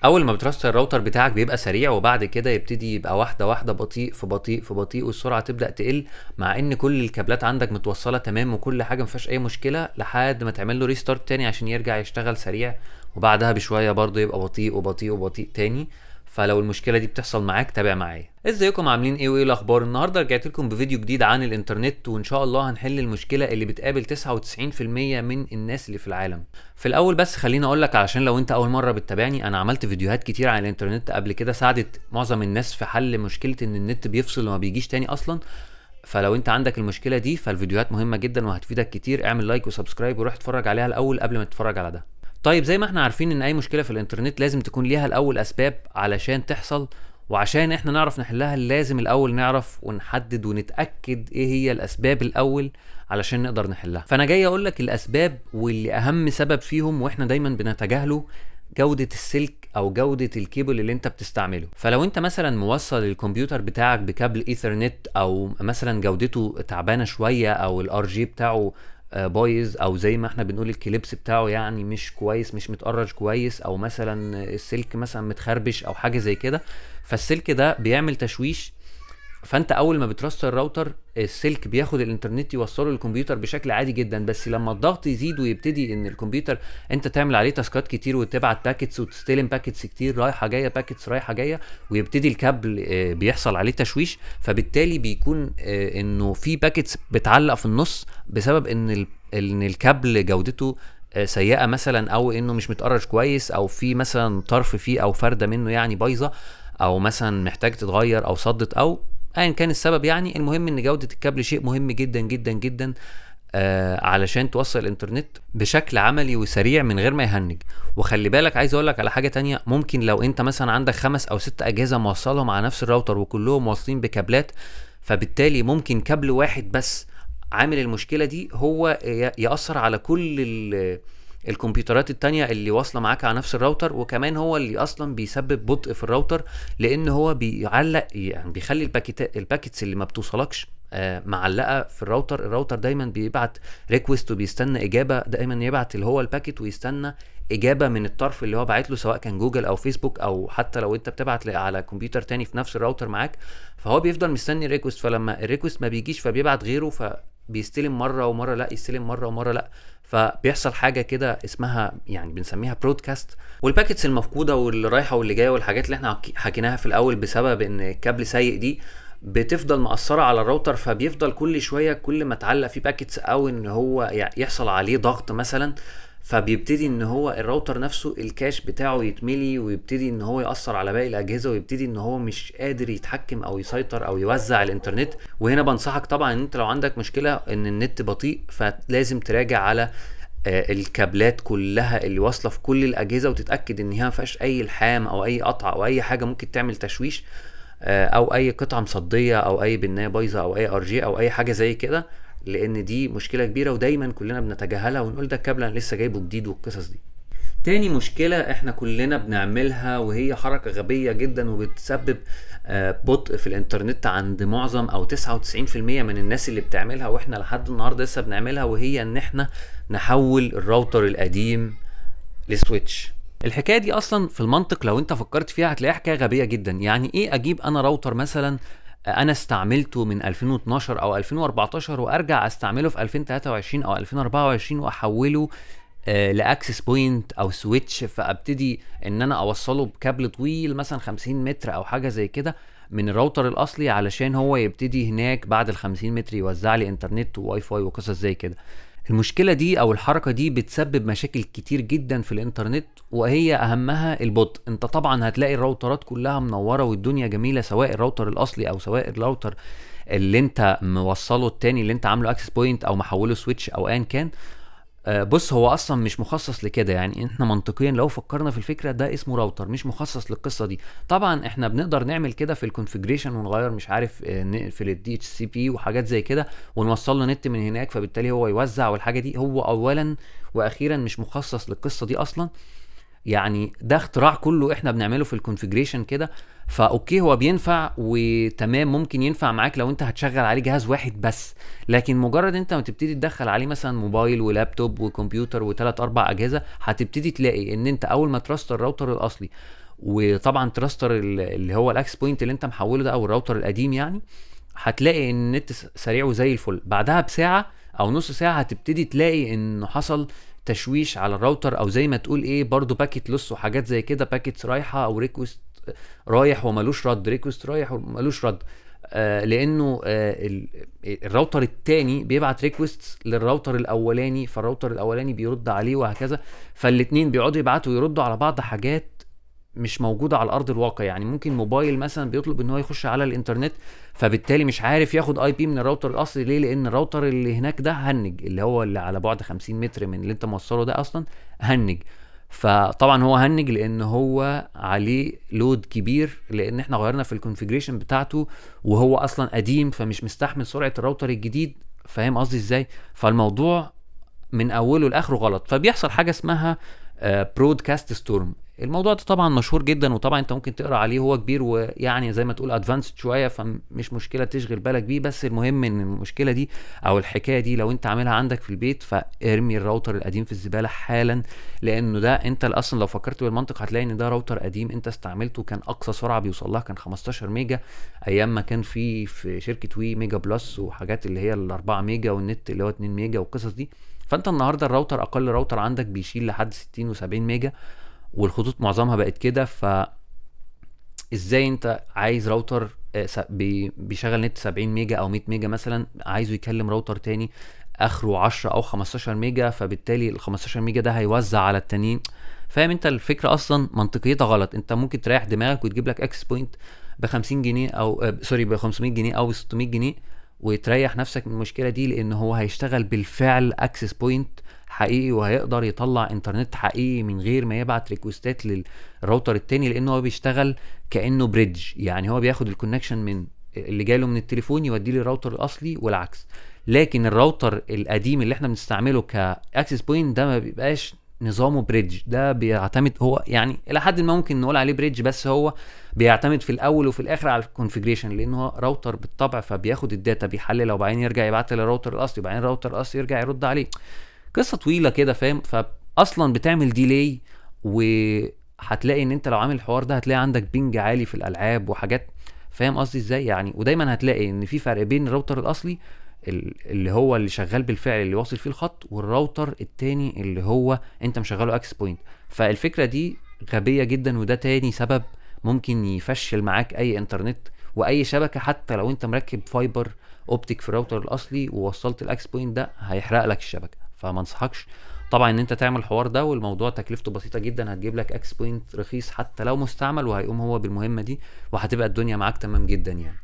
اول ما بترست الراوتر بتاعك بيبقى سريع، وبعد كده يبتدي يبقى واحده واحده، بطيء في بطيء في بطيء، والسرعه تبدا تقل، مع ان كل الكابلات عندك متوصله تمام وكل حاجه مفيهاش اي مشكله، لحد ما تعمل له ريستارت تاني عشان يرجع يشتغل سريع، وبعدها بشويه برضه يبقى بطيء وبطيء وبطيء تاني. فلو المشكله دي بتحصل معاك تابع معايا. ازيكم عاملين ايه وايه الاخبار؟ النهارده رجعت لكم بفيديو جديد عن الانترنت، وان شاء الله هنحل المشكله اللي بتقابل 99% من الناس اللي في العالم. في الاول بس خليني اقول لك، علشان لو انت اول مره بتتابعني، انا عملت فيديوهات كتير عن الانترنت قبل كده ساعدت معظم الناس في حل مشكله ان النت بيفصل وما بيجيش تاني اصلا. فلو انت عندك المشكله دي فالفيديوهات مهمه جدا وهتفيدك كتير. اعمل لايك وسبسكرايب وروح اتفرج عليها الاول قبل ما تتفرج على ده. طيب، زي ما احنا عارفين ان اي مشكله في الانترنت لازم تكون ليها الاول اسباب علشان تحصل، وعشان احنا نعرف نحلها لازم الاول نعرف ونحدد ونتاكد ايه هي الاسباب الاول علشان نقدر نحلها. فانا جاي اقول لك الاسباب، واللي اهم سبب فيهم واحنا دايما بنتجاهله جودة السلك او جودة الكيبل اللي انت بتستعمله. فلو انت مثلا موصل الكمبيوتر بتاعك بكابل ايثرنت، او مثلا جودته تعبانة شوية، او الار جي بتاعه بايظ، او زي ما احنا بنقول الكليبس بتاعه يعني مش كويس، مش متقرج كويس، او مثلا السلك مثلا متخربش او حاجة زي كده، فالسلك ده بيعمل تشويش. فانت اول ما بترستر الراوتر، السلك بياخد الانترنت يوصله للكمبيوتر بشكل عادي جدا، بس لما الضغط يزيد ويبتدي ان الكمبيوتر انت تعمل عليه تاسكات كتير وتبعت باكيتس وتستلم باكيتس كتير رايحه جايه، باكيتس رايحه جايه، ويبتدي الكابل بيحصل عليه تشويش، فبالتالي بيكون انه في باكيتس بتعلق في النص بسبب ان الكابل جودته سيئه مثلا، او انه مش متقرش كويس، او في مثلا طرف فيه او فرده منه يعني بايظه، او مثلا محتاج تتغير او صدت، او ايا كان السبب. يعني المهم ان جودة الكابل شيء مهم جدا جدا جدا، علشان توصل الانترنت بشكل عملي وسريع من غير ما يهنج. وخلي بالك، عايز اقول لك على حاجة تانية. ممكن لو انت مثلا عندك 5 أو 6 اجهزة موصلهم على نفس الراوتر وكلهم موصلين بكابلات، فبالتالي ممكن كابل واحد بس عامل المشكلة دي هو يأثر على كل الكمبيوترات التانية اللي واصلة معاك على نفس الراوتر، وكمان هو اللي اصلا بيسبب بطء في الراوتر، لان هو بيعلق يعني بيخلي الباكيتس اللي ما بتوصلكش معلقه في الراوتر. الراوتر دايما بيبعت ريكوست وبيستنى اجابه، دايما يبعت اللي هو الباكيت ويستنى اجابه من الطرف اللي هو باعت له، سواء كان جوجل او فيسبوك، او حتى لو انت بتبعت على كمبيوتر تاني في نفس الراوتر معاك، فهو بيفضل مستني الريكوست. فلما الريكوست ما بيجيش فبيبعت غيره، فبيستلم مره ومره لا، يستلم مره ومره لا، فبيحصل حاجه كده اسمها يعني بنسميها برودكاست. والباكيتس المفقوده واللي رايحه واللي جايه والحاجات اللي احنا حكيناها في الاول بسبب ان الكابل سيء دي بتفضل مأثرة على الراوتر، فبيفضل كل شوية كل ما تعلق فيه باكيتس او ان هو يحصل عليه ضغط مثلا، فبيبتدي ان هو الراوتر نفسه الكاش بتاعه يتملي، ويبتدي ان هو يأثر على باقي الاجهزة، ويبتدي ان هو مش قادر يتحكم او يسيطر او يوزع الانترنت. وهنا بنصحك طبعا ان انت لو عندك مشكلة ان النت بطيء، فلازم تراجع على الكابلات كلها اللي واصله في كل الاجهزه، وتتاكد ان هي ما فيهاش اي لحام او اي قطع او اي حاجه ممكن تعمل تشويش، او اي قطعه مصديه او اي بنايه بايظه او اي ار جي او اي حاجه زي كده، لان دي مشكله كبيره ودايما كلنا بنتجاهلها ونقول ده الكابل انا لسه جايبه جديد والقصص دي. تاني مشكلة احنا كلنا بنعملها، وهي حركة غبية جدا وبتسبب بطء في الانترنت عند معظم او 99% من الناس اللي بتعملها، واحنا لحد النهاردة لسه بنعملها، وهي ان احنا نحول الراوتر القديم لسويتش. الحكاية دي اصلا في المنطق لو انت فكرت فيها هتلاقيها حكاية غبية جدا. يعني ايه اجيب انا راوتر مثلا انا استعملته من 2012 او 2014 وارجع استعمله في 2023 او 2024 واحوله لاكسس بوينت او سويتش، فابتدي ان انا اوصله بكابل طويل مثلا 50 متر او حاجه زي كده من الراوتر الاصلي، علشان هو يبتدي هناك بعد ال 50 متر يوزع لي انترنت وواي فاي وقصص زي كده. المشكله دي او الحركه دي بتسبب مشاكل كتير جدا في الانترنت، وهي اهمها البطء. انت طبعا هتلاقي الراوترات كلها منوره والدنيا جميله، سواء الراوتر الاصلي او سواء الراوتر اللي انت موصله التاني اللي انت عامله اكسس بوينت او محوله سويتش او ايا كان. بص، هو اصلا مش مخصص لكده. يعني احنا منطقيا لو فكرنا في الفكره، ده اسمه راوتر مش مخصص للقصه دي. طبعا احنا بنقدر نعمل كده في الكونفيجريشن ونغير مش عارف نقفل الدي اتش سي بي وحاجات زي كده، ونوصل له نت من هناك، فبالتالي هو يوزع. والحاجه دي هو اولا واخيرا مش مخصص للقصه دي اصلا. يعني ده اختراع كله احنا بنعمله في الكونفيجريشن كده. فاوكي، هو بينفع وتمام، ممكن ينفع معاك لو انت هتشغل عليه جهاز واحد بس، لكن مجرد انت ما تبتدي تدخل عليه مثلا موبايل ولابتوب وكمبيوتر وثلاث اربع اجهزه، هتبتدي تلاقي ان انت اول ما تراست الراوتر الاصلي وطبعا تراستر اللي هو الاكس بوينت اللي انت محوله ده او الراوتر القديم يعني، هتلاقي ان النت سريع وزي الفل. بعدها بساعه او نص ساعه هتبتدي تلاقي انه حصل تشويش على الراوتر، او زي ما تقول ايه برضو باكيت لوس وحاجات زي كده، باكيتس رايحه او ريكوست رايح ومالوش رد، ريكوست رايح ومالوش رد. لانه الراوتر التاني بيبعت ريكوست للراوتر الاولاني، فالراوتر الاولاني بيرد عليه وهكذا، فالاتنين بيقعدوا يبعتوا ويردوا على بعض حاجات مش موجوده على ارض الواقع. يعني ممكن موبايل مثلا بيطلب ان هو يخش على الانترنت، فبالتالي مش عارف ياخد اي بي من الراوتر الاصلي. ليه؟ لان الراوتر اللي هناك ده هنج، اللي هو اللي على بعد 50 متر من اللي انت موصله ده اصلا هنج. فطبعا هو هنج لان هو عليه لود كبير، لان احنا غيرنا في الكونفيجريشن بتاعته وهو اصلا قديم فمش مستحمل سرعه الراوتر الجديد. فاهم قصدي ازاي؟ فالموضوع من اوله لاخره غلط، فبيحصل حاجه اسمها برودكاست ستورم. الموضوع ده طبعا مشهور جدا، وطبعا انت ممكن تقرا عليه، هو كبير ويعني زي ما تقول ادفانسد شويه، فمش مشكله تشغل بالك بيه. بس المهم ان المشكله دي او الحكايه دي لو انت عاملها عندك في البيت، فارمي الراوتر القديم في الزباله حالا، لانه ده انت اصلا لو فكرت بالمنطق هتلاقي ان ده راوتر قديم انت استعملته، كان اقصى سرعه بيوصل لها كان 15 ميجا ايام ما كان في شركه وي ميجا بلس وحاجات اللي هي ال 4 ميجا والنت اللي هو 2 ميجا والقصص دي. فانت النهارده الراوتر اقل راوتر عندك بيشيل لحد 60 و70 ميجا، والخطوط معظمها بقت كده. ازاي انت عايز راوتر بيشغل نت 70 ميجا او 100 ميجا مثلا، عايزه يكلم راوتر تاني اخره 10 او 15 ميجا، فبالتالي ال 15 ميجا ده هيوزع على التانيين؟ فاهم انت الفكره اصلا منطقيتها غلط. انت ممكن تريح دماغك وتجيب لك اكس بوينت ب 50 جنيه او سوري ب 500 جنيه او ب 600 جنيه، وتريح نفسك من المشكله دي، لان هو هيشتغل بالفعل اكسس بوينت حقيقي، وهيقدر يطلع انترنت حقيقي من غير ما يبعت ريكوستات للراوتر التاني، لانه هو بيشتغل كانه بريدج. يعني هو بياخد الكونكشن من اللي جاله من التليفون يوديه للراوتر الاصلي والعكس. لكن الراوتر القديم اللي احنا بنستعمله كاكسس بوينت ده ما بيبقاش نظامه بريدج، ده بيعتمد هو يعني الى حد ما ممكن نقول عليه بريدج، بس هو بيعتمد في الاول وفي الاخر على الكونفيجريشن، لانه هو راوتر بالطبع، فبياخد الداتا بيحللها وبعدين يرجع يبعتها للراوتر الاصلي، وبعدين الراوتر الاصلي يرجع يرد عليه. قصه طويله كده فاهم. فاصلا بتعمل ديلي، وهتلاقي ان انت لو عامل الحوار ده هتلاقي عندك بينج عالي في الالعاب وحاجات. فاهم قصدي ازاي يعني؟ ودايما هتلاقي ان في فرق بين الراوتر الاصلي اللي هو اللي شغال بالفعل اللي واصل فيه الخط، والراوتر التاني اللي هو انت مشغله اكس بوينت. فالفكره دي غبيه جدا، وده تاني سبب ممكن يفشل معاك اي انترنت واي شبكه. حتى لو انت مركب فايبر اوبتيك في الراوتر الاصلي ووصلت الاكس بوينت ده هيحرق لك الشبكه. فما انصحكش طبعا ان انت تعمل الحوار ده، والموضوع تكلفته بسيطه جدا، هتجيب لك اكس بوينت رخيص حتى لو مستعمل، وهيقوم هو بالمهمه دي، وهتبقى الدنيا معاك تمام جدا يعني.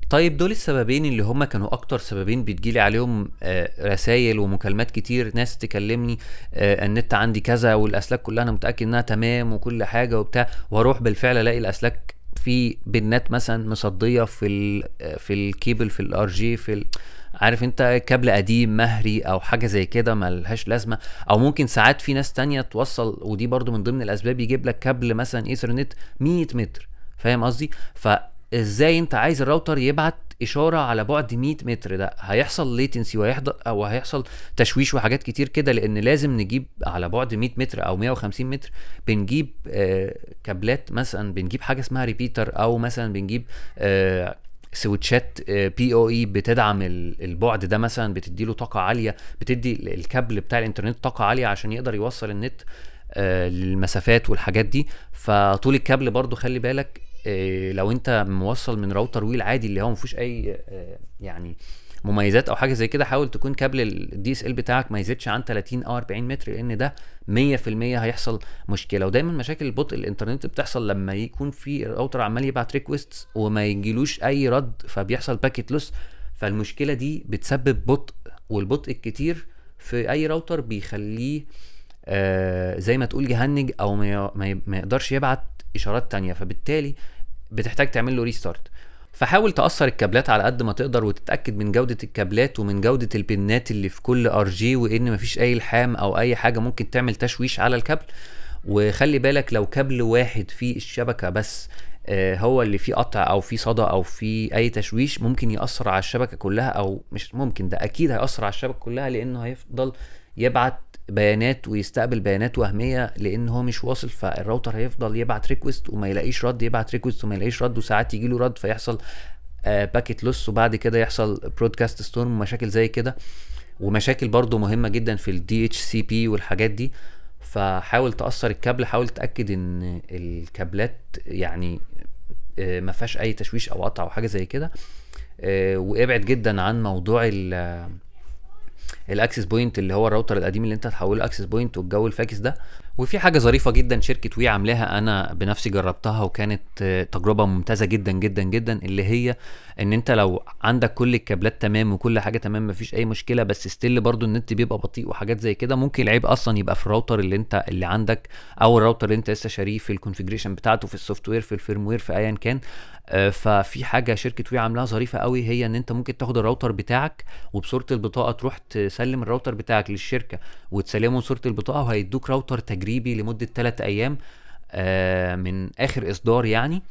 طيب دول السببين اللي هم كانوا اكتر سببين بتجيلي عليهم رسائل ومكالمات كتير، ناس تكلمني النت عندي كذا والاسلاك كلها انا متاكد انها تمام وكل حاجه وبتاع، واروح بالفعل الاقي الاسلاك في بالنت مثلا مصديه في الكيبل في الار جي عارف انت كابل قديم مهري او حاجه زي كده ملهاش لازمه. او ممكن ساعات في ناس تانية توصل، ودي برضو من ضمن الاسباب، يجيب لك كابل مثلا ايثرنت 100 متر. فاهم قصدي؟ فازاي انت عايز الراوتر يبعت اشاره على بعد 100 متر؟ ده هيحصل ليتنسي وهيحصل تشويش وحاجات كتير كده، لان لازم نجيب على بعد 100 متر او 150 متر بنجيب كابلات، مثلا بنجيب حاجه اسمها ريبيتر، او مثلا بنجيب سويتشات بي او اي بتدعم البعد ده، مثلا بتديله طاقه عاليه، بتدي الكابل بتاع الانترنت طاقه عاليه عشان يقدر يوصل النت للمسافات والحاجات دي. فطول الكابل برضو خلي بالك، لو انت موصل من راوتر ويل عادي اللي هو مفيش اي يعني مميزات او حاجه زي كده، حاول تكون كابل الدي اس ال بتاعك ما يزيدش عن 30 او 40 متر، لان ده 100% هيحصل مشكله. ودايما مشاكل البطء الانترنت بتحصل لما يكون في راوتر عمال يبعت ريكويست وما يجيلوش اي رد، فبيحصل باكيت لوس. فالمشكله دي بتسبب بطء، والبطء الكتير في اي راوتر بيخليه زي ما تقول جهنج، او ما يقدرش يبعت اشارات تانية، فبالتالي بتحتاج تعمل له ريستارت. فحاول تأثر الكابلات على قد ما تقدر، وتتأكد من جودة الكابلات ومن جودة البنات اللي في كل ار جي، وان مفيش اي لحام او اي حاجة ممكن تعمل تشويش على الكابل. وخلي بالك لو كابل واحد في الشبكة بس هو اللي فيه قطع او فيه صدى او فيه اي تشويش، ممكن يأثر على الشبكة كلها، او مش ممكن، ده اكيد هيأثر على الشبكة كلها، لانه هيفضل يبعت بيانات ويستقبل بيانات وهميه لان هو مش واصل، فالراوتر هيفضل يبعت ريكوست وما يلاقيش رد، يبعت ريكوست وما يلاقيش رد، وساعات يجي له رد فيحصل باكيت لوس، وبعد كده يحصل برودكاست ستورم ومشاكل زي كده، ومشاكل برضو مهمه جدا في الدي اتش سي بي والحاجات دي. فحاول تأثر الكابل، حاول تأكد ان الكابلات يعني ما فيهاش اي تشويش او قطع او حاجه زي كده. وابعد جدا عن موضوع الاكسس بوينت اللي هو الراوتر القديم اللي انت هتحوله اكسس بوينت والجو الفاكس ده. وفي حاجه ظريفه جدا شركه وي عاملاها، انا بنفسي جربتها وكانت تجربه ممتازه جدا جدا جدا، اللي هي ان انت لو عندك كل الكابلات تمام وكل حاجه تمام مفيش اي مشكله، بس ستيل برضو النت بيبقى بطيء وحاجات زي كده، ممكن العيب اصلا يبقى في الراوتر اللي عندك، او الراوتر اللي انت لسه شاريه في الكونفيجريشن بتاعته، في السوفت وير، في الفيرم وير، في ايا كان. ففي حاجه شركه وي عاملاها ظريفه قوي، هي ان انت ممكن تاخد الراوتر بتاعك وبصوره البطاقه تروح تسلم الراوتر بتاعك للشركه وتسلمه صوره البطاقه، وهيدوك راوتر تجريبي لمده 3 ايام من اخر اصدار يعني.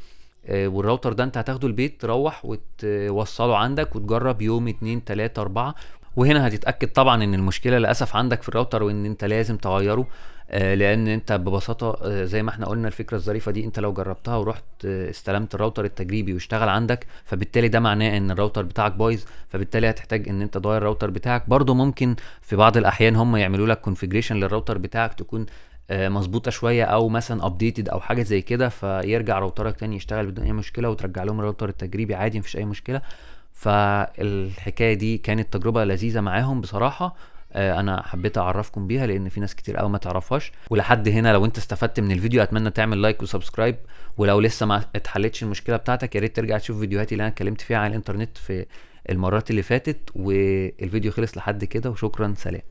والراوتر ده انت هتاخده البيت، تروح وتوصله عندك وتجرب يوم 2 3 4. وهنا هتتأكد طبعا ان المشكلة للأسف عندك في الراوتر، وان انت لازم تغيره. لان انت ببساطة زي ما احنا قلنا الفكرة الظريفة دي، انت لو جربتها ورحت استلمت الراوتر التجريبي واشتغل عندك، فبالتالي ده معناه ان الراوتر بتاعك بايظ، فبالتالي هتحتاج ان انت تغير الراوتر بتاعك. برضو ممكن في بعض الاحيان هم يعملوا لك كونفيجريشن للراوتر بتاعك تكون مظبوطه شويه، او مثلا ابديتد او حاجه زي كده، فيرجع راوترك تاني يشتغل بدون اي مشكله، وترجع لهم الراوتر التجريبي عادي مفيش اي مشكله. فالحكايه دي كانت تجربه لذيذه معاهم بصراحه. انا حبيت اعرفكم بيها لان في ناس كتير قوي ما تعرفهاش. ولحد هنا لو انت استفدت من الفيديو اتمنى تعمل لايك وسبسكرايب، ولو لسه ما اتحلتش المشكله بتاعتك يا ريت ترجع تشوف فيديوهاتي اللي انا اتكلمت فيها على الانترنت في المرات اللي فاتت. والفيديو خلص لحد كده، وشكرا، سلام.